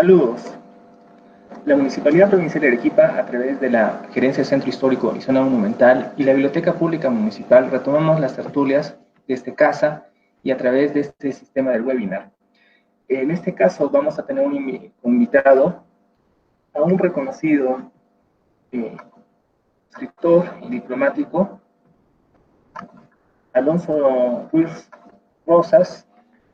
Saludos. La Municipalidad Provincial de Arequipa, a través de la Gerencia del Centro Histórico y Zona Monumental y la Biblioteca Pública Municipal, retomamos las tertulias desde casa y a través de este sistema del webinar. En este caso vamos a tener un invitado a un reconocido escritor y diplomático, Alonso Ruiz Rosas,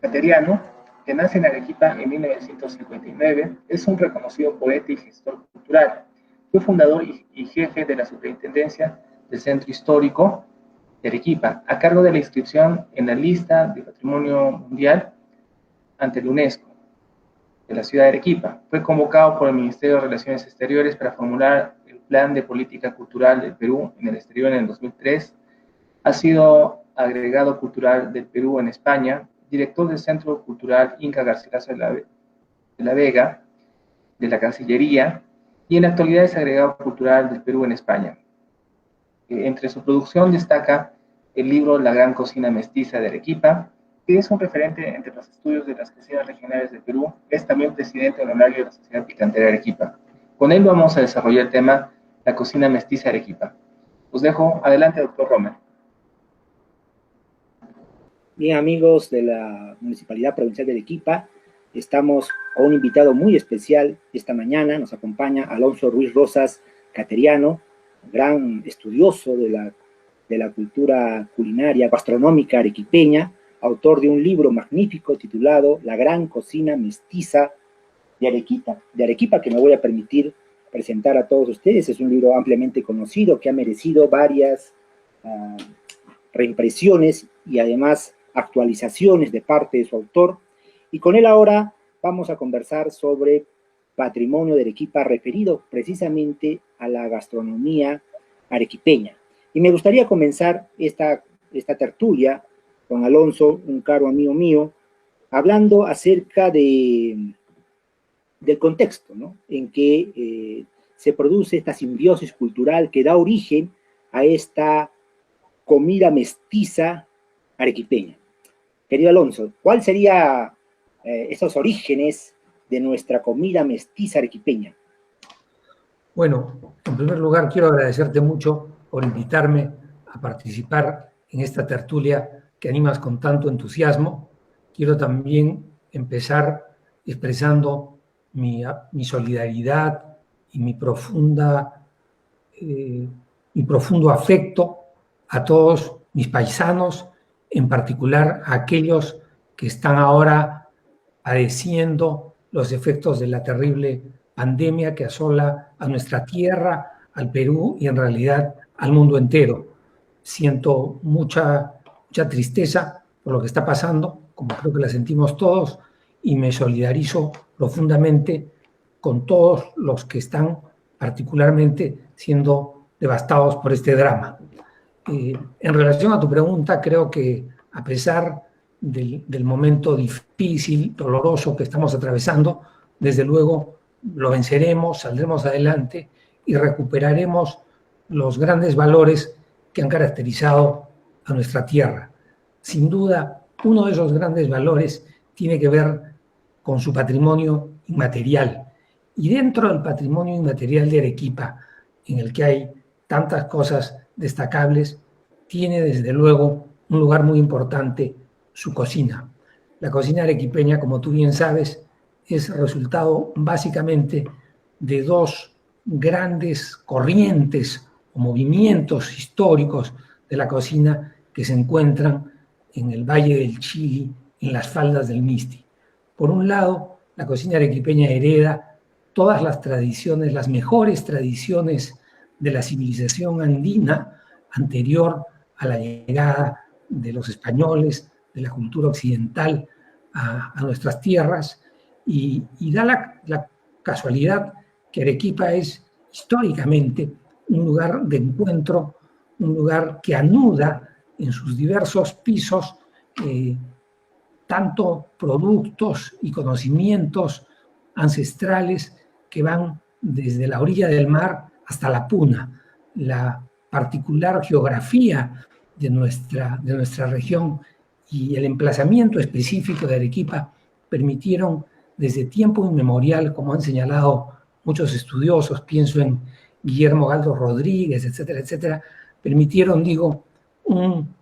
cateriano, que nace en Arequipa en 1959, es un reconocido poeta y gestor cultural. Fue fundador y jefe de la Superintendencia del Centro Histórico de Arequipa, a cargo de la inscripción en la lista de Patrimonio Mundial ante la UNESCO de la ciudad de Arequipa. Fue convocado por el Ministerio de Relaciones Exteriores para formular el Plan de Política Cultural del Perú en el exterior en el 2003. Ha sido agregado cultural del Perú en España, director del Centro Cultural Inca Garcilaso de la Vega, de la Cancillería, y en la actualidad es agregado cultural del Perú en España. Entre su producción destaca el libro La Gran Cocina Mestiza de Arequipa, que es un referente entre los estudios de las cocinas regionales del Perú. Es también presidente honorario de la Sociedad Picantera de Arequipa. Con él vamos a desarrollar el tema La Cocina Mestiza de Arequipa. Os dejo adelante, doctor Romer. Bien, amigos de la Municipalidad Provincial de Arequipa, estamos con un invitado muy especial esta mañana. Nos acompaña Alonso Ruiz Rosas, cateriano, gran estudioso de la cultura culinaria gastronómica arequipeña, autor de un libro magnífico titulado La Gran Cocina Mestiza de Arequipa, que me voy a permitir presentar a todos ustedes. Es un libro ampliamente conocido que ha merecido varias reimpresiones y además actualizaciones de parte de su autor, y con él ahora vamos a conversar sobre patrimonio de Arequipa referido precisamente a la gastronomía arequipeña. Y me gustaría comenzar esta tertulia con Alonso, un caro amigo mío, hablando acerca del contexto, ¿no?, en que se produce esta simbiosis cultural que da origen a esta comida mestiza arequipeña. Querido Alonso, ¿cuál sería esos orígenes de nuestra comida mestiza arequipeña? Bueno, en primer lugar quiero agradecerte mucho por invitarme a participar en esta tertulia que animas con tanto entusiasmo. Quiero también empezar expresando mi solidaridad y mi profundo afecto a todos mis paisanos, en particular a aquellos que están ahora padeciendo los efectos de la terrible pandemia que asola a nuestra tierra, al Perú y en realidad al mundo entero. Siento mucha tristeza por lo que está pasando, como creo que la sentimos todos, y me solidarizo profundamente con todos los que están particularmente siendo devastados por este drama. En relación a tu pregunta, creo que a pesar del momento difícil, doloroso que estamos atravesando, desde luego lo venceremos, saldremos adelante y recuperaremos los grandes valores que han caracterizado a nuestra tierra. Sin duda, uno de esos grandes valores tiene que ver con su patrimonio inmaterial. Y dentro del patrimonio inmaterial de Arequipa, en el que hay tantas cosas destacables, tiene desde luego un lugar muy importante su cocina. La cocina arequipeña, como tú bien sabes, es resultado básicamente de dos grandes corrientes o movimientos históricos de la cocina que se encuentran en el Valle del Chili, en las faldas del Misti. Por un lado, la cocina arequipeña hereda todas las tradiciones, las mejores tradiciones de la civilización andina anterior a la llegada de los españoles, de la cultura occidental a nuestras tierras, y da la casualidad que Arequipa es históricamente un lugar de encuentro, un lugar que anuda en sus diversos pisos tanto productos y conocimientos ancestrales que van desde la orilla del mar hasta la puna. La particular geografía de nuestra región y el emplazamiento específico de Arequipa permitieron desde tiempo inmemorial, como han señalado muchos estudiosos, pienso en Guillermo Galdo Rodríguez, etcétera, etcétera, permitieron, digo, un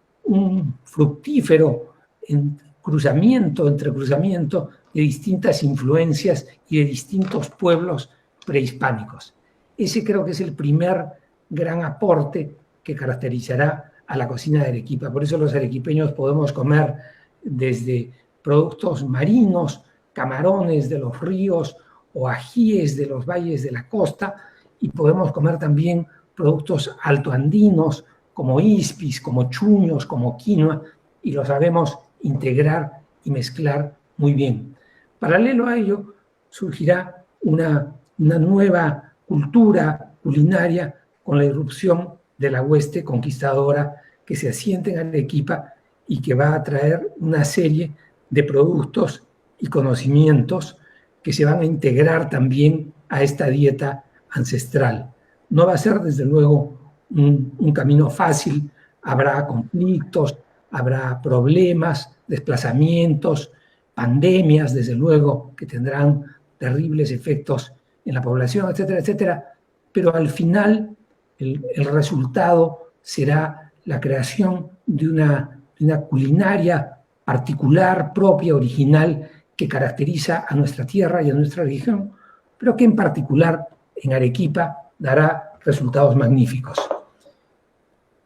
fructífero entrecruzamiento de distintas influencias y de distintos pueblos prehispánicos. Ese creo que es el primer gran aporte que caracterizará a la cocina de Arequipa. Por eso los arequipeños podemos comer desde productos marinos, camarones de los ríos o ajíes de los valles de la costa, y podemos comer también productos altoandinos como ispis, como chuños, como quinoa, y lo sabemos integrar y mezclar muy bien. Paralelo a ello, surgirá una nueva cultura culinaria con la irrupción de la hueste conquistadora que se asienta en Arequipa y que va a traer una serie de productos y conocimientos que se van a integrar también a esta dieta ancestral. No va a ser, desde luego, un camino fácil. Habrá conflictos, habrá problemas, desplazamientos, pandemias, desde luego, que tendrán terribles efectos en la población, etcétera, etcétera. Pero al final, el resultado será la creación de una culinaria particular, propia, original, que caracteriza a nuestra tierra y a nuestra región, pero que en particular en Arequipa dará resultados magníficos.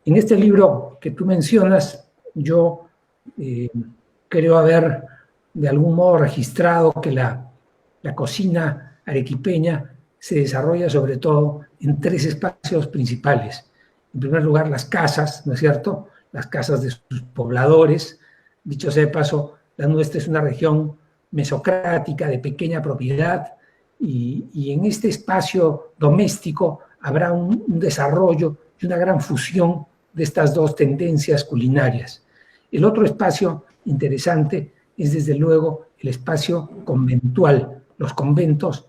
En este libro que tú mencionas, yo creo haber de algún modo registrado que la cocina arequipeña se desarrolla sobre todo en tres espacios principales. En primer lugar, las casas, ¿no es cierto? Las casas de sus pobladores. Dicho sea de paso, la nuestra es una región mesocrática, de pequeña propiedad, y en este espacio doméstico habrá un desarrollo y una gran fusión de estas dos tendencias culinarias. El otro espacio interesante es, desde luego, el espacio conventual, los conventos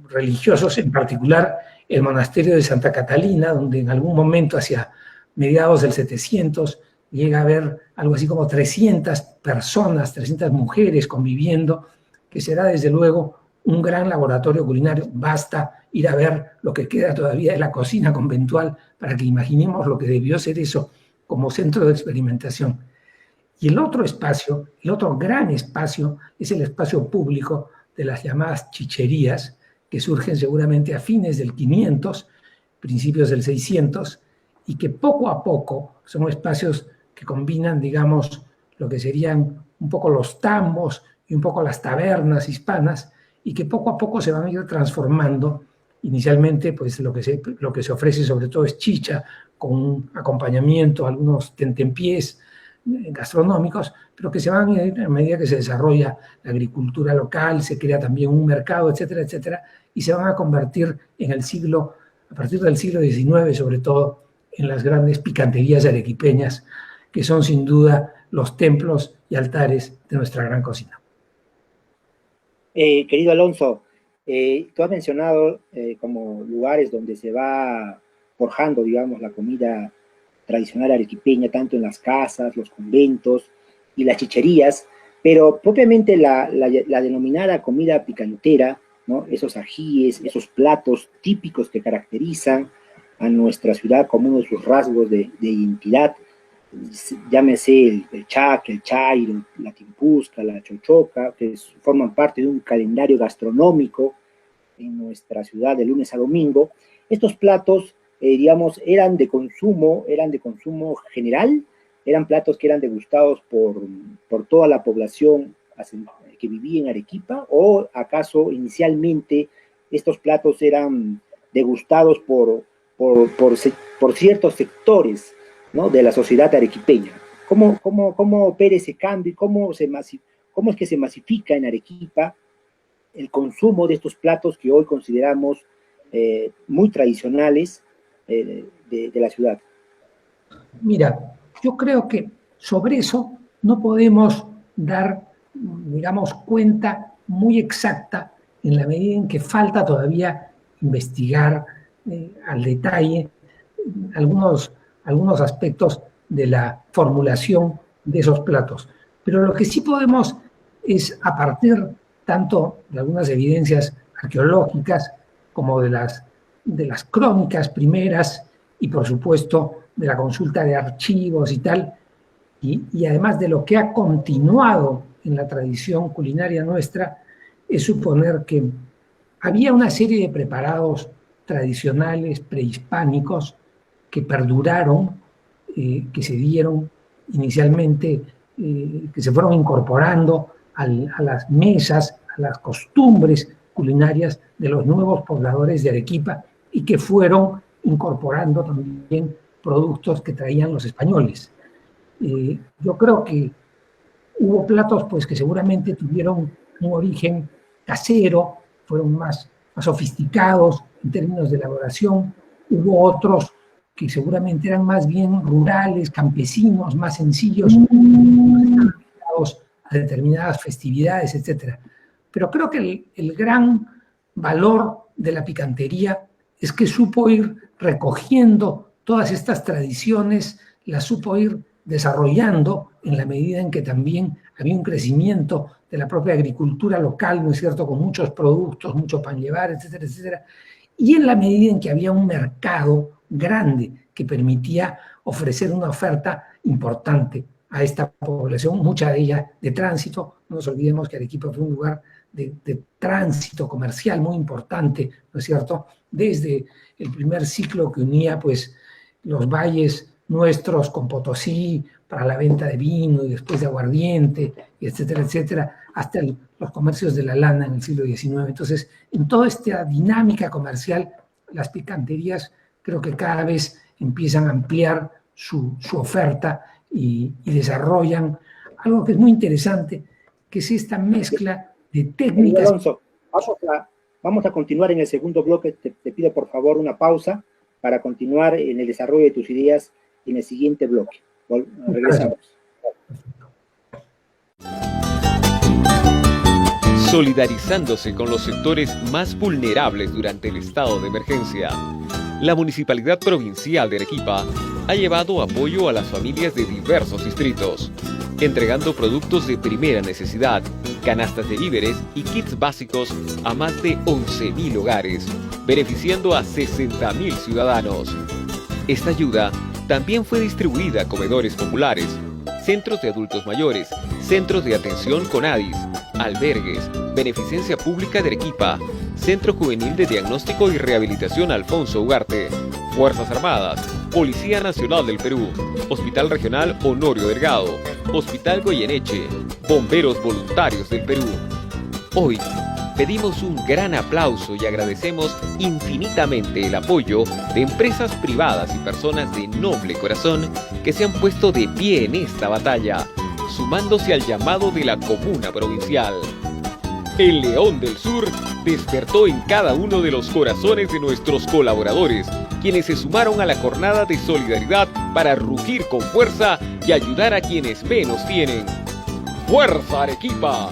religiosos, en particular el monasterio de Santa Catalina, donde en algún momento, hacia mediados del 700, llega a haber algo así como 300 personas, 300 mujeres conviviendo, que será desde luego un gran laboratorio culinario. Basta ir a ver lo que queda todavía de la cocina conventual para que imaginemos lo que debió ser eso como centro de experimentación. Y el otro espacio, el otro gran espacio, es el espacio público de las llamadas chicherías, que surgen seguramente a fines del 500, principios del 600, y que poco a poco son espacios que combinan, digamos, lo que serían un poco los tambos y un poco las tabernas hispanas, y que poco a poco se van a ir transformando. Inicialmente, pues lo que se ofrece sobre todo es chicha, con un acompañamiento, algunos tentempiés gastronómicos, pero que se van a ir a medida que se desarrolla la agricultura local, se crea también un mercado, etcétera, etcétera, y se van a convertir en el siglo, a partir del siglo XIX, sobre todo, en las grandes picanterías arequipeñas, que son sin duda los templos y altares de nuestra gran cocina. Querido Alonso, tú has mencionado como lugares donde se va forjando, digamos, la comida tradicional arequipeña, tanto en las casas, los conventos y las chicherías, pero propiamente la denominada comida picantera, ¿no? Esos ajíes, esos platos típicos que caracterizan a nuestra ciudad como uno de sus rasgos de identidad, llámese el chaque, el chairo, la timpusca, la chochoca, que forman parte de un calendario gastronómico en nuestra ciudad de lunes a domingo. Estos platos, digamos, eran de consumo general, eran platos que eran degustados por toda la población que vivía en Arequipa, o acaso inicialmente estos platos eran degustados por ciertos sectores, ¿no?, de la sociedad arequipeña. ¿Cómo opera ese cambio? ¿Cómo es que se masifica en Arequipa el consumo de estos platos que hoy consideramos muy tradicionales de la ciudad? Mira, yo creo que sobre eso no podemos dar, digamos, cuenta muy exacta, en la medida en que falta todavía investigar al detalle algunos aspectos de la formulación de esos platos. Pero lo que sí podemos es, a partir tanto de algunas evidencias arqueológicas como de las crónicas primeras y, por supuesto, de la consulta de archivos y tal, y además de lo que ha continuado en la tradición culinaria nuestra, es suponer que había una serie de preparados tradicionales prehispánicos que perduraron, que se dieron inicialmente, que se fueron incorporando a las mesas, a las costumbres culinarias de los nuevos pobladores de Arequipa y que fueron incorporando también productos que traían los españoles. Yo creo que hubo platos pues, que seguramente tuvieron un origen casero, fueron más sofisticados en términos de elaboración, hubo otros que seguramente eran más bien rurales, campesinos, más sencillos, ligados a determinadas festividades, etc. Pero creo que el gran valor de la picantería es que supo ir recogiendo todas estas tradiciones, las supo ir desarrollando en la medida en que también había un crecimiento de la propia agricultura local, ¿no es cierto?, con muchos productos, mucho pan llevar, etcétera, etcétera, y en la medida en que había un mercado grande que permitía ofrecer una oferta importante a esta población, mucha de ella de tránsito. No nos olvidemos que Arequipa fue un lugar de tránsito comercial muy importante, ¿no es cierto?, desde el primer ciclo que unía pues los valles nuestros con Potosí para la venta de vino y después de aguardiente, etcétera, etcétera, hasta los comercios de la lana en el siglo XIX. Entonces, en toda esta dinámica comercial, las picanterías creo que cada vez empiezan a ampliar su oferta y desarrollan algo que es muy interesante, que es esta mezcla de técnicas. Alonso, vamos a continuar en el segundo bloque. Te pido por favor una pausa para continuar en el desarrollo de tus ideas en el siguiente bloque. Regresamos. Solidarizándose con los sectores más vulnerables durante el estado de emergencia, la Municipalidad Provincial de Arequipa ha llevado apoyo a las familias de diversos distritos, entregando productos de primera necesidad, canastas de víveres y kits básicos a más de 11.000 hogares, beneficiando a 60.000 ciudadanos. Esta ayuda también fue distribuida a comedores populares, centros de adultos mayores, centros de atención CONADIS, albergues, Beneficencia Pública de Arequipa, Centro Juvenil de Diagnóstico y Rehabilitación Alfonso Ugarte, Fuerzas Armadas, Policía Nacional del Perú, Hospital Regional Honorio Delgado, Hospital Goyeneche, Bomberos Voluntarios del Perú. Hoy pedimos un gran aplauso y agradecemos infinitamente el apoyo de empresas privadas y personas de noble corazón que se han puesto de pie en esta batalla, sumándose al llamado de la Comuna Provincial. El León del Sur despertó en cada uno de los corazones de nuestros colaboradores, quienes se sumaron a la jornada de solidaridad para rugir con fuerza y ayudar a quienes menos tienen. ¡Fuerza Arequipa!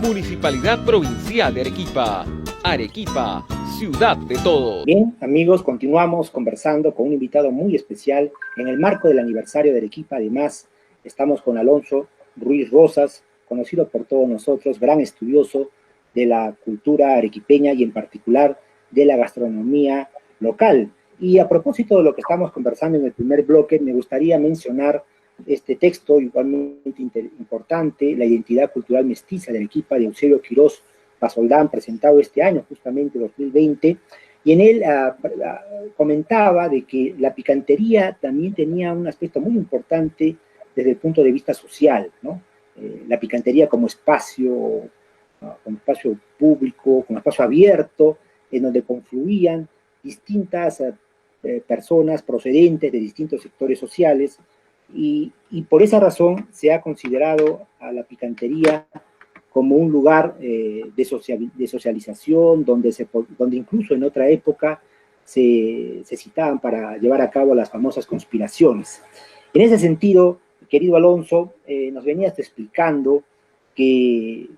Municipalidad Provincial de Arequipa. Arequipa, ciudad de todos. Bien, amigos, continuamos conversando con un invitado muy especial en el marco del aniversario de Arequipa. Además, estamos con Alonso Ruiz Rosas, conocido por todos nosotros, gran estudioso de la cultura arequipeña y en particular de la gastronomía local. Y a propósito de lo que estamos conversando en el primer bloque, me gustaría mencionar este texto igualmente importante, La identidad cultural mestiza de Arequipa, de Eusebio Quirós Basoldán, presentado este año, justamente 2020, y en él comentaba de que la picantería también tenía un aspecto muy importante desde el punto de vista social, ¿no? La picantería como espacio público, como espacio abierto, en donde confluían distintas personas procedentes de distintos sectores sociales, y por esa razón se ha considerado a la picantería como un lugar de socialización, donde incluso en otra época se citaban para llevar a cabo las famosas conspiraciones. En ese sentido, querido Alonso, nos venías explicando que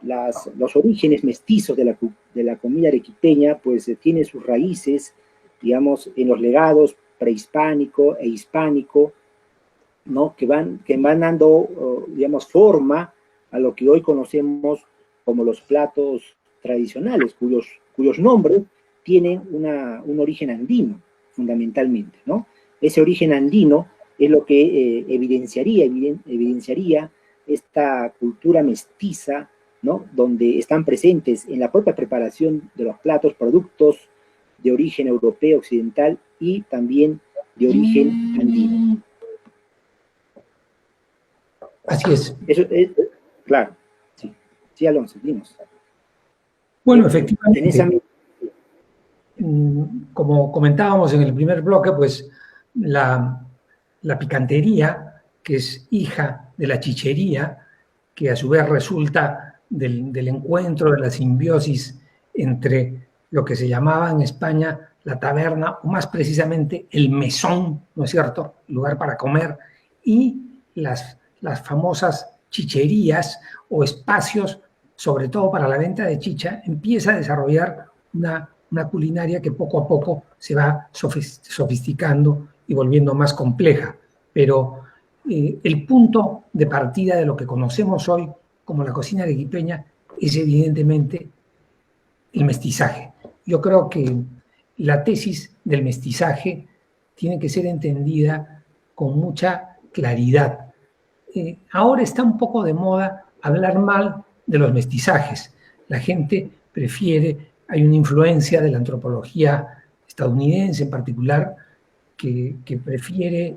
los orígenes mestizos de la comida arequipeña pues tienen sus raíces, digamos, en los legados prehispánico e hispánico, ¿no? que van dando, digamos, forma a lo que hoy conocemos como los platos tradicionales, cuyos nombres tienen un origen andino, fundamentalmente, ¿no? Ese origen andino es lo que evidenciaría esta cultura mestiza, ¿no? Donde están presentes en la propia preparación de los platos productos de origen europeo occidental y también de origen andino. Así es. Eso es claro. Sí, sí, Alonso, dinos. Bueno, efectivamente, esa... como comentábamos en el primer bloque, pues la picantería, que es hija de la chichería, que a su vez resulta del encuentro, de la simbiosis entre lo que se llamaba en España la taberna, o más precisamente el mesón, ¿no es cierto?, lugar para comer, y las famosas chicherías o espacios, sobre todo para la venta de chicha, empieza a desarrollar una culinaria que poco a poco se va sofisticando y volviendo más compleja. Pero el punto de partida de lo que conocemos hoy como la cocina arequipeña es evidentemente el mestizaje. Yo creo que la tesis del mestizaje tiene que ser entendida con mucha claridad. Ahora está un poco de moda hablar mal de los mestizajes. La gente prefiere, hay una influencia de la antropología estadounidense en particular, que prefiere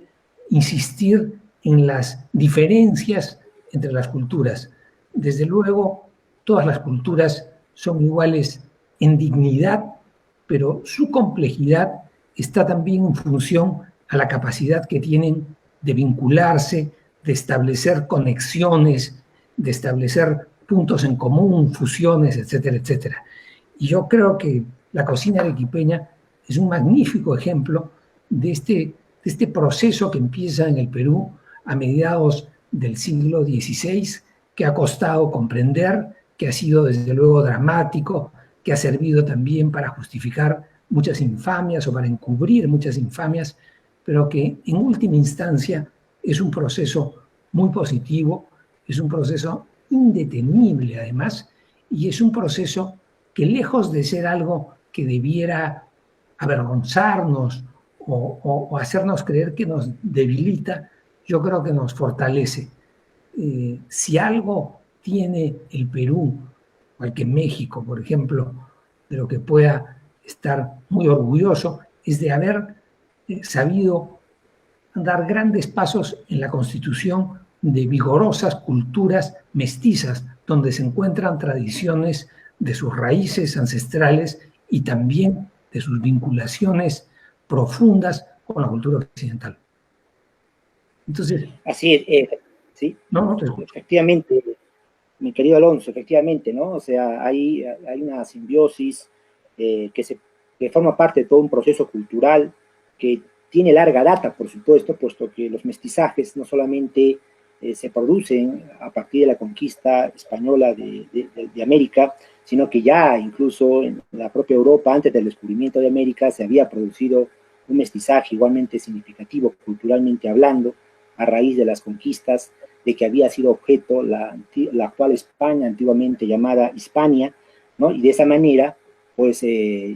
insistir en las diferencias entre las culturas. Desde luego, todas las culturas son iguales en dignidad, pero su complejidad está también en función a la capacidad que tienen de vincularse, de establecer conexiones, de establecer puntos en común, fusiones, etcétera, etcétera. Y yo creo que la cocina arequipeña es un magnífico ejemplo de este proceso que empieza en el Perú a mediados del siglo XVI, que ha costado comprender, que ha sido desde luego dramático, que ha servido también para justificar muchas infamias o para encubrir muchas infamias, pero que en última instancia es un proceso muy positivo, es un proceso indetenible además, y es un proceso que lejos de ser algo que debiera avergonzarnos o hacernos creer que nos debilita, yo creo que nos fortalece. Si algo tiene el Perú, igual que México, por ejemplo, de lo que pueda estar muy orgulloso, es de haber sabido dar grandes pasos en la constitución de vigorosas culturas mestizas, donde se encuentran tradiciones de sus raíces ancestrales y también de sus vinculaciones profundas con la cultura occidental. Entonces... Así es, sí. No te escucho. Efectivamente, mi querido Alonso, efectivamente, ¿no? O sea, hay una simbiosis que forma parte de todo un proceso cultural que tiene larga data, por supuesto, puesto que los mestizajes no solamente se producen a partir de la conquista española de América, sino que ya incluso en la propia Europa, antes del descubrimiento de América, se había producido un mestizaje igualmente significativo, culturalmente hablando, a raíz de las conquistas, de que había sido objeto la actual España, antiguamente llamada Hispania, ¿no? Y de esa manera, pues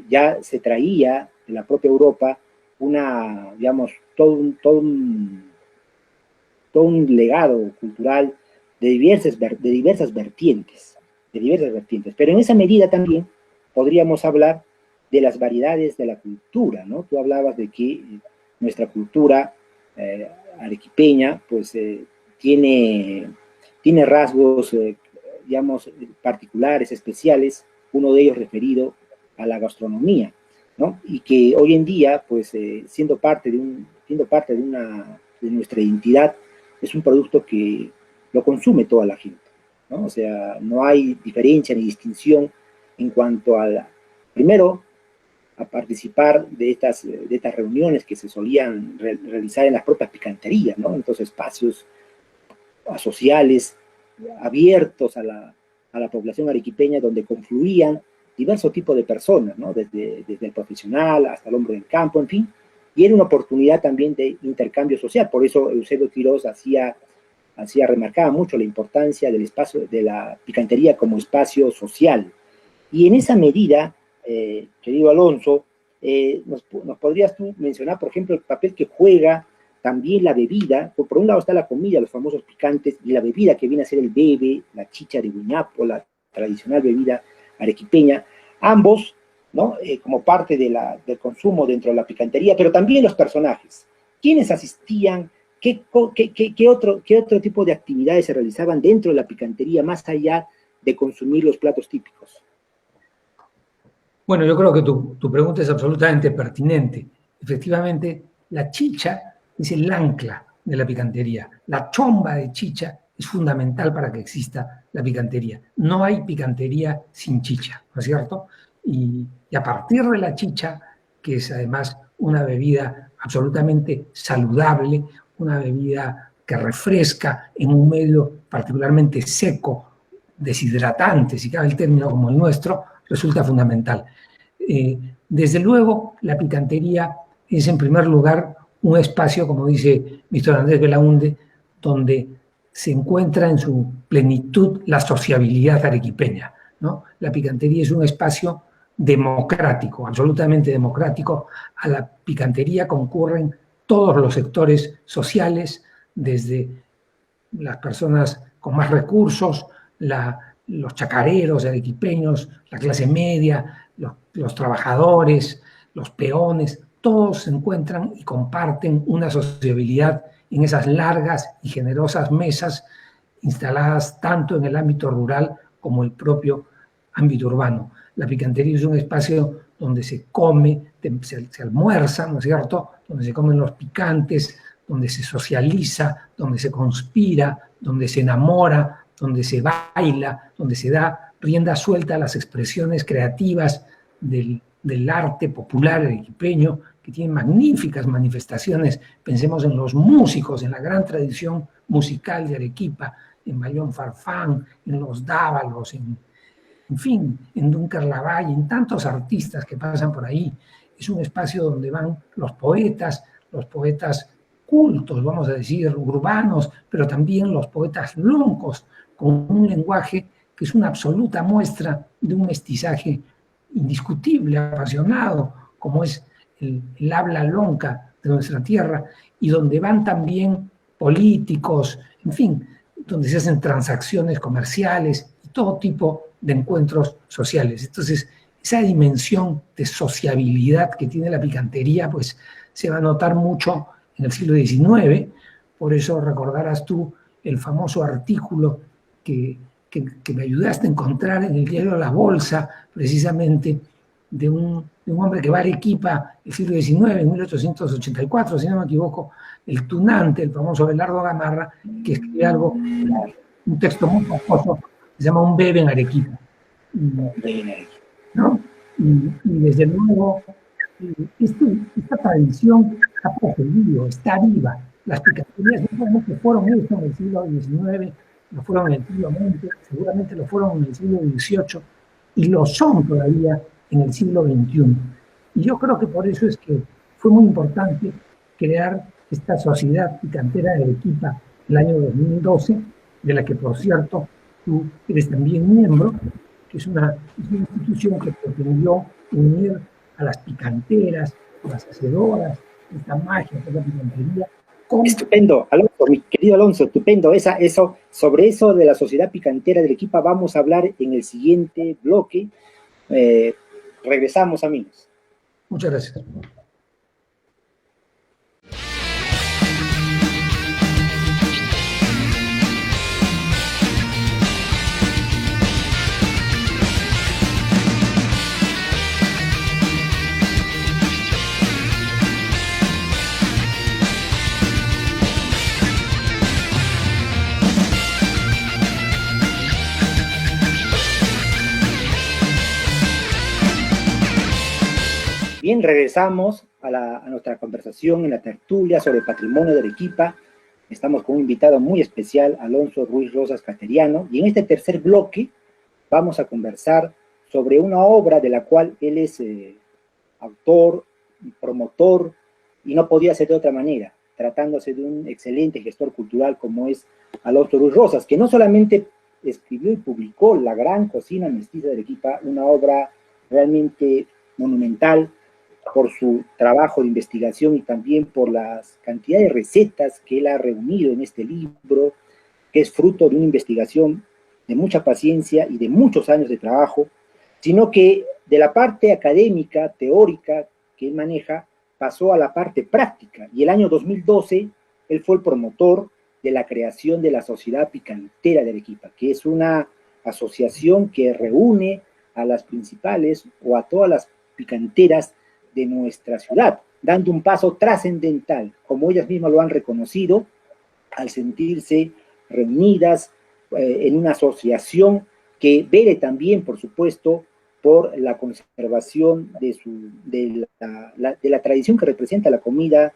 ya se traía de la propia Europa digamos, todo un legado cultural de diversas vertientes, pero en esa medida también podríamos hablar de las variedades de la cultura, ¿no? Tú hablabas de que nuestra cultura arequipeña, pues tiene rasgos, digamos, particulares, especiales, uno de ellos referido a la gastronomía, ¿no? Y que hoy en día, pues, siendo parte de nuestra identidad, es un producto que lo consume toda la gente, ¿no? O sea, no hay diferencia ni distinción en cuanto primero, a participar de estas reuniones que se solían realizar en las propias picanterías, ¿no? Entonces, espacios sociales abiertos a la población arequipeña, donde confluían diversos tipos de personas, ¿no? Desde el profesional hasta el hombre del campo, en fin, y era una oportunidad también de intercambio social. Por eso Eusebio Quirós hacía remarcaba mucho la importancia del espacio, de la picantería como espacio social. Y en esa medida, querido Alonso, nos podrías tú mencionar, por ejemplo, el papel que juega también la bebida. Por un lado está la comida, los famosos picantes, y la bebida que viene a ser el bebe, la chicha de guiñapo, la tradicional bebida arequipeña, ambos, ¿no? Como parte del consumo dentro de la picantería, pero también los personajes. ¿Quiénes asistían? ¿Qué otro tipo de actividades se realizaban dentro de la picantería, más allá de consumir los platos típicos? Bueno, yo creo que tu pregunta es absolutamente pertinente. Efectivamente, la chicha es el ancla de la picantería. La chomba de chicha es fundamental para que exista la picantería. No hay picantería sin chicha, ¿no es cierto? Y a partir de la chicha, que es además una bebida absolutamente saludable, una bebida que refresca en un medio particularmente seco, deshidratante, si cabe el término como el nuestro, resulta fundamental. Desde luego, la picantería es en primer lugar un espacio, como dice Víctor Andrés Belaunde, donde se encuentra en su plenitud la sociabilidad arequipeña, ¿no? La picantería es un espacio democrático, absolutamente democrático. A la picantería concurren todos los sectores sociales, desde las personas con más recursos, los chacareros arequipeños, la clase media, los trabajadores, los peones, todos se encuentran y comparten una sociabilidad en esas largas y generosas mesas instaladas tanto en el ámbito rural como el propio ámbito urbano. La picantería es un espacio donde se come, se almuerza, ¿no es cierto?, donde se comen los picantes, donde se socializa, donde se conspira, donde se enamora, donde se baila, donde se da rienda suelta a las expresiones creativas del arte popular arequipeño, que tiene magníficas manifestaciones. Pensemos en los músicos, en la gran tradición musical de Arequipa, en Bayón Farfán, en los Dávalos, en fin, en Dunker Lavalle, en tantos artistas que pasan por ahí. Es un espacio donde van los poetas cultos, vamos a decir, urbanos, pero también los poetas loncos, con un lenguaje que es una absoluta muestra de un mestizaje indiscutible, apasionado, como es el habla lonca de nuestra tierra, y donde van también políticos, en fin, donde se hacen transacciones comerciales y todo tipo de encuentros sociales. Entonces, esa dimensión de sociabilidad que tiene la picantería, pues se va a notar mucho en el siglo XIX. Por eso recordarás tú el famoso artículo que me ayudaste a encontrar en el diario La Bolsa, precisamente, de un hombre que va a Arequipa el siglo XIX, en 1884, si no me equivoco, el tunante, el famoso Abelardo Gamarra, que escribe algo, un texto muy famoso, se llama Un bebe en Arequipa. ¿No? Y desde luego, esta tradición ha procedido, está viva. Las picanterías no solamente fueron eso en el siglo XIX, lo fueron en el siglo XX, seguramente lo fueron en el siglo XVIII, y lo son todavía en el siglo XXI. Y yo creo que por eso es que fue muy importante crear esta sociedad picantera de Arequipa el año 2012, de la que, por cierto, tú eres también miembro, que es una institución que pretendió unir a las picanteras, a las hacedoras, esta magia de la picantería. Estupendo, Alonso, mi querido Alonso, estupendo. Sobre eso de la sociedad picantera de Arequipa vamos a hablar en el siguiente bloque. Regresamos, amigos. Muchas gracias. Bien, regresamos a nuestra conversación en la tertulia sobre el patrimonio de Arequipa. Estamos con un invitado muy especial, Alonso Ruiz Rosas Cateriano, y en este tercer bloque vamos a conversar sobre una obra de la cual él es autor, promotor, y no podía ser de otra manera. tratándose de un excelente gestor cultural como es Alonso Ruiz Rosas, que no solamente escribió y publicó La Gran Cocina Mestiza de Arequipa, una obra realmente monumental por su trabajo de investigación y también por las cantidades de recetas que él ha reunido en este libro, que es fruto de una investigación de mucha paciencia y de muchos años de trabajo, sino que de la parte académica, teórica que él maneja, pasó a la parte práctica, y el año 2012 él fue el promotor de la creación de la Sociedad Picantera de Arequipa, que es una asociación que reúne a las principales o a todas las picanteras de nuestra ciudad, dando un paso trascendental, como ellas mismas lo han reconocido, al sentirse reunidas en una asociación que vele también, por supuesto, por la conservación de la tradición que representa la comida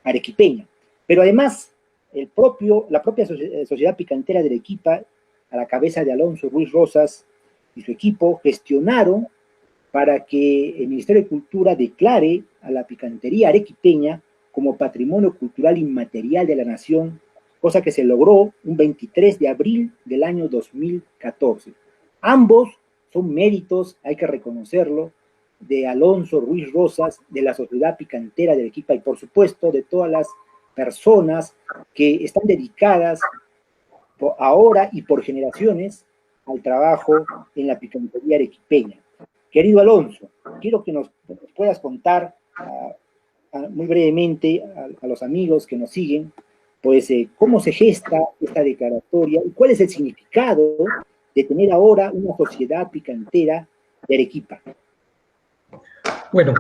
arequipeña. Pero además, la propia Sociedad Picantera de Arequipa, a la cabeza de Alonso Ruiz Rosas y su equipo, gestionaron para que el Ministerio de Cultura declare a la picantería arequipeña como patrimonio cultural inmaterial de la nación, cosa que se logró un 23 de abril del año 2014. Ambos son méritos, hay que reconocerlo, de Alonso Ruiz Rosas, de la Sociedad Picantera de Arequipa y por supuesto de todas las personas que están dedicadas ahora y por generaciones al trabajo en la picantería arequipeña. Querido Alonso, quiero que nos puedas contar muy brevemente a los amigos que nos siguen, pues cómo se gesta esta declaratoria y cuál es el significado de tener ahora una sociedad picantera de Arequipa. Bueno,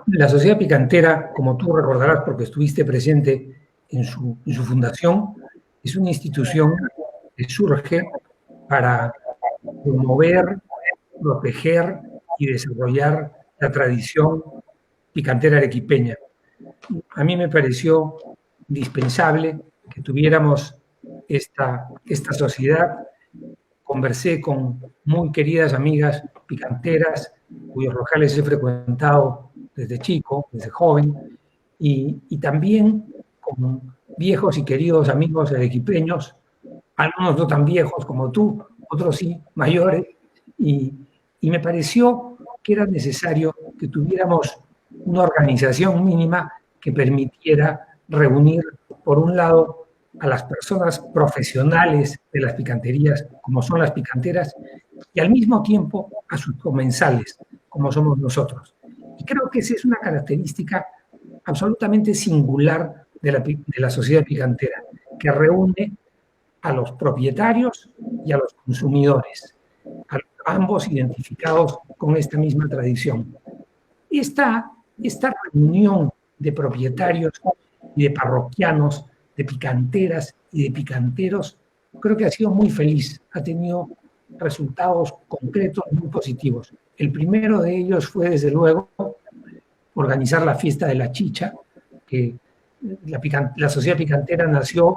la Sociedad Picantera, como tú recordarás porque estuviste presente en su fundación, es una institución que surge para promover, proteger y desarrollar la tradición picantera arequipeña. A mí me pareció indispensable que tuviéramos esta sociedad. Conversé con muy queridas amigas picanteras, cuyos locales he frecuentado desde chico, desde joven, y también con viejos y queridos amigos arequipeños, algunos no tan viejos como tú, otros sí, mayores, y me pareció que era necesario que tuviéramos una organización mínima que permitiera reunir, por un lado, a las personas profesionales de las picanterías, como son las picanteras, y al mismo tiempo a sus comensales, como somos nosotros. Y creo que esa es una característica absolutamente singular de la sociedad picantera, que reúne a los propietarios y a los consumidores, a ambos identificados con esta misma tradición. Esta reunión de propietarios y de parroquianos, de picanteras y de picanteros, creo que ha sido muy feliz, ha tenido resultados concretos muy positivos. El primero de ellos fue, desde luego, organizar la fiesta de la chicha, que la Sociedad Picantera nació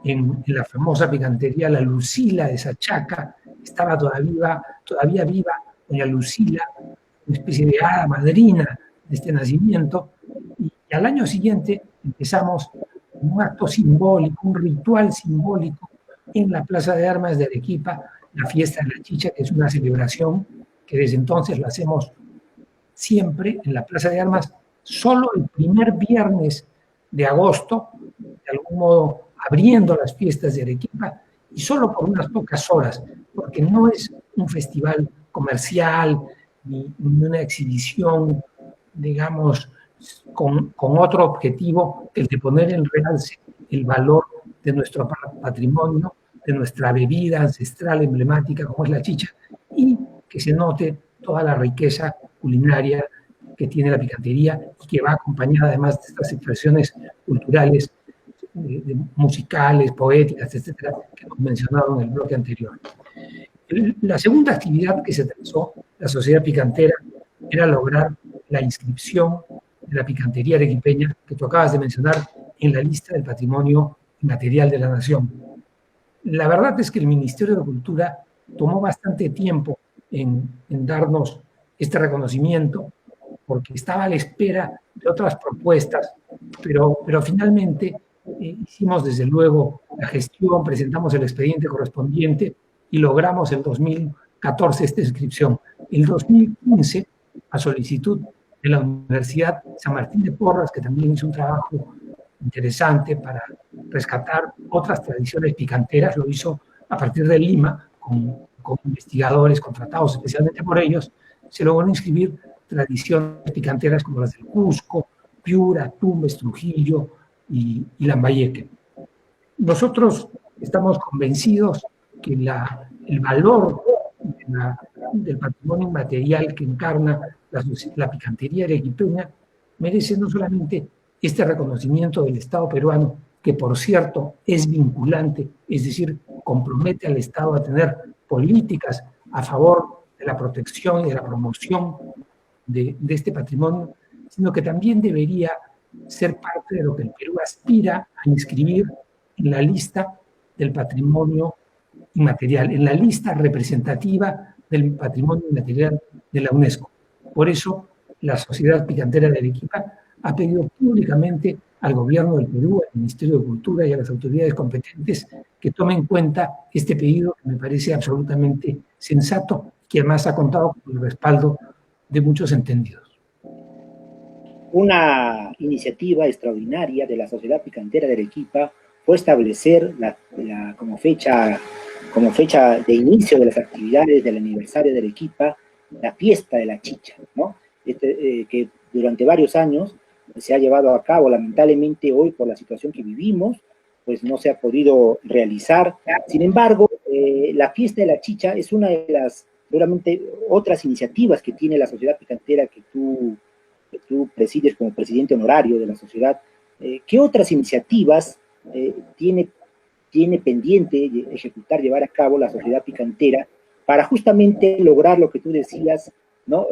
en la famosa picantería La Lucila de Sachaca. Estaba todavía viva doña Lucila, una especie de hada madrina de este nacimiento, y al año siguiente empezamos un acto simbólico, un ritual simbólico en la Plaza de Armas de Arequipa, la fiesta de la chicha, que es una celebración que desde entonces la hacemos siempre en la Plaza de Armas, solo el primer viernes de agosto, de algún modo abriendo las fiestas de Arequipa, y solo por unas pocas horas, porque no es un festival comercial ni una exhibición, digamos, con otro objetivo, el de poner en realce el valor de nuestro patrimonio, de nuestra bebida ancestral emblemática como es la chicha, y que se note toda la riqueza culinaria que tiene la picantería y que va acompañada además de estas expresiones culturales, musicales, poéticas, etcétera, que hemos mencionado en el bloque anterior. La segunda actividad que se trazó la Sociedad Picantera era lograr la inscripción de la picantería arequipeña, que tú acabas de mencionar, en la lista del patrimonio inmaterial de la nación. La verdad es que el Ministerio de Cultura tomó bastante tiempo en darnos este reconocimiento, porque estaba a la espera de otras propuestas, pero finalmente hicimos desde luego la gestión, presentamos el expediente correspondiente y logramos el 2014 esta inscripción. El 2015, a solicitud de la Universidad San Martín de Porras, que también hizo un trabajo interesante para rescatar otras tradiciones picanteras, lo hizo a partir de Lima, con investigadores contratados especialmente por ellos, se logró inscribir tradiciones picanteras como las del Cusco, Piura, Tumbes, Trujillo y Lambayeque. Nosotros estamos convencidos que el valor del patrimonio inmaterial que encarna la picantería arequipeña merece no solamente este reconocimiento del Estado peruano, que por cierto es vinculante, es decir, compromete al Estado a tener políticas a favor de la protección y de la promoción de este patrimonio, sino que también debería ser parte de lo que el Perú aspira a inscribir en la lista del patrimonio inmaterial, en la lista representativa del patrimonio inmaterial de la UNESCO. Por eso, la Sociedad Picantera de Arequipa ha pedido públicamente al gobierno del Perú, al Ministerio de Cultura y a las autoridades competentes que tomen en cuenta este pedido, que me parece absolutamente sensato, que además ha contado con el respaldo de muchos entendidos. Una iniciativa extraordinaria de la Sociedad Picantera de Arequipa fue establecer como fecha de inicio de las actividades del aniversario de Arequipa, la fiesta de la chicha, ¿no? Que durante varios años se ha llevado a cabo. Lamentablemente hoy, por la situación que vivimos, pues no se ha podido realizar. Sin embargo, la fiesta de la chicha es una de las, seguramente, otras iniciativas que tiene la Sociedad Picantera que tú presides como presidente honorario de la sociedad. ¿Qué otras iniciativas tiene pendiente ejecutar, llevar a cabo la Sociedad Picantera para justamente lograr lo que tú decías, ¿no?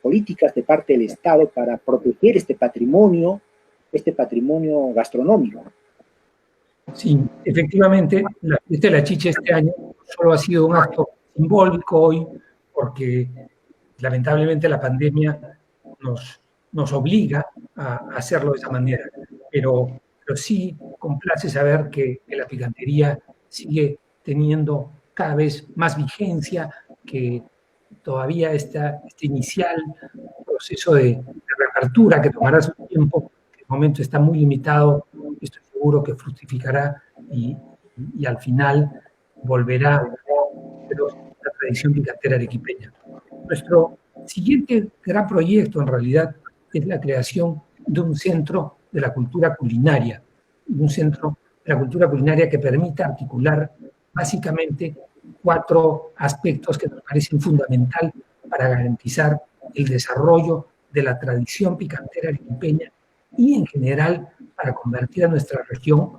Políticas de parte del Estado para proteger este patrimonio gastronómico? Sí, efectivamente, la fiesta de la chicha este año solo ha sido un acto simbólico hoy, porque lamentablemente la pandemia nos obliga a hacerlo de esa manera, pero sí complace saber que la picantería sigue teniendo cada vez más vigencia, que todavía este inicial proceso de reapertura que tomará su tiempo, que de momento está muy limitado, estoy seguro que fructificará y al final volverá la tradición picantera arequipeña. Nuestro siguiente gran proyecto en realidad es la creación de un centro de la cultura culinaria, que permita articular básicamente 4 aspectos que nos parecen fundamental para garantizar el desarrollo de la tradición picantera arequipeña y en general para convertir a nuestra región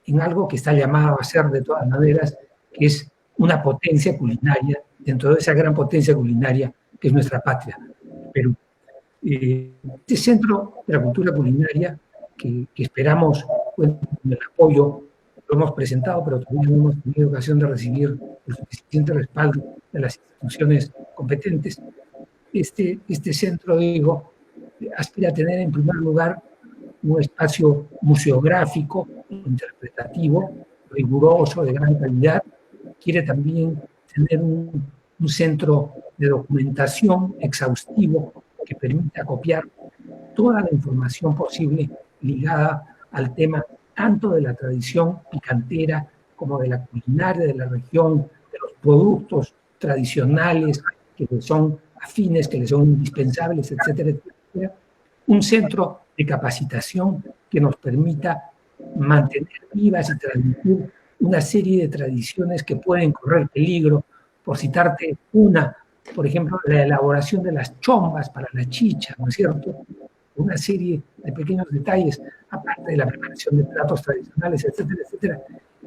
en algo que está llamado a ser de todas maneras, que es una potencia culinaria dentro de esa gran potencia culinaria que es nuestra patria, Perú. Este centro de la cultura culinaria que esperamos cuente con el apoyo, lo hemos presentado, pero todavía no hemos tenido ocasión de recibir el suficiente respaldo de las instituciones competentes. Este centro, digo, aspira a tener en primer lugar un espacio museográfico, interpretativo, riguroso, de gran calidad. Quiere también tener un centro de documentación exhaustivo que permita copiar toda la información posible ligada al tema tanto de la tradición picantera como de la culinaria de la región, de los productos tradicionales que le son afines, que le son indispensables, etcétera, etcétera. Un centro de capacitación que nos permita mantener vivas y transmitir una serie de tradiciones que pueden correr peligro. Por citarte una, por ejemplo, la elaboración de las chombas para la chicha, ¿no es cierto? Una serie de pequeños detalles, aparte de la preparación de platos tradicionales, etcétera, etcétera.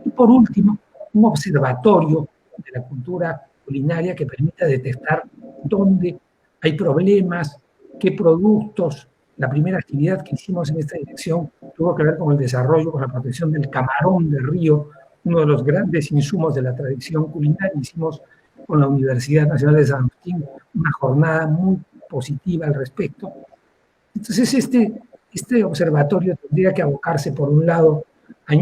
Y por último, un observatorio de la cultura culinaria que permita detectar dónde hay problemas, qué productos. La primera actividad que hicimos en esta dirección tuvo que ver con el desarrollo, con la protección del camarón del río, uno de los grandes insumos de la tradición culinaria. Hicimos con la Universidad Nacional de San Agustín una jornada muy positiva al respecto. Entonces, este observatorio tendría que abocarse, por un lado, a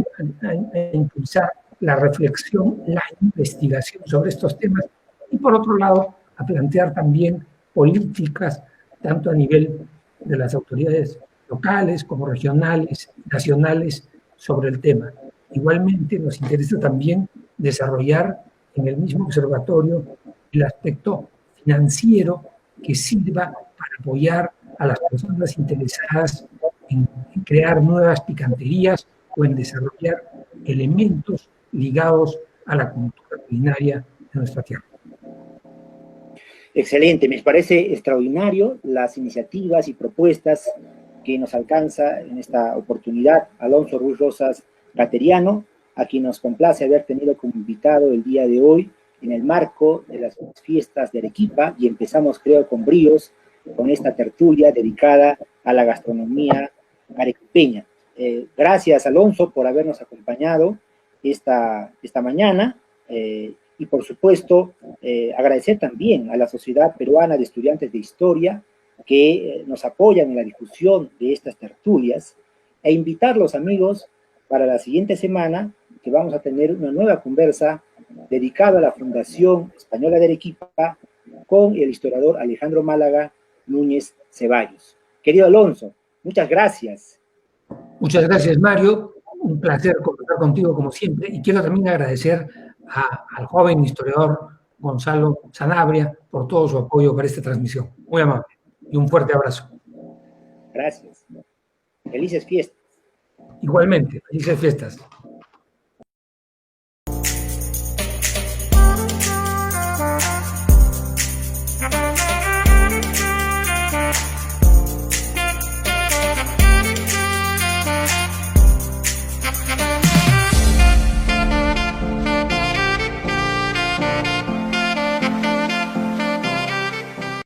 impulsar la reflexión, la investigación sobre estos temas, y por otro lado, a plantear también políticas, tanto a nivel de las autoridades locales como regionales, nacionales, sobre el tema. Igualmente, nos interesa también desarrollar en el mismo observatorio el aspecto financiero que sirva para apoyar a las personas interesadas en crear nuevas picanterías o en desarrollar elementos ligados a la cultura culinaria de nuestra tierra. Excelente, me parece extraordinario las iniciativas y propuestas que nos alcanza en esta oportunidad Alonso Ruiz Rosas Gateriano, a quien nos complace haber tenido como invitado el día de hoy en el marco de las fiestas de Arequipa, y empezamos, creo, con bríos, con esta tertulia dedicada a la gastronomía arequipeña. Gracias, Alonso, por habernos acompañado esta mañana, y por supuesto, agradecer también a la Sociedad Peruana de Estudiantes de Historia que nos apoyan en la difusión de estas tertulias, e invitarlos, amigos, para la siguiente semana, que vamos a tener una nueva conversa dedicada a la Fundación Española de Arequipa con el historiador Alejandro Málaga Núñez Ceballos. Querido Alonso, muchas gracias. Muchas gracias, Mario. Un placer conversar contigo como siempre, y quiero también agradecer al joven historiador Gonzalo Sanabria por todo su apoyo para esta transmisión. Muy amable y un fuerte abrazo. Gracias. Felices fiestas. Igualmente, felices fiestas.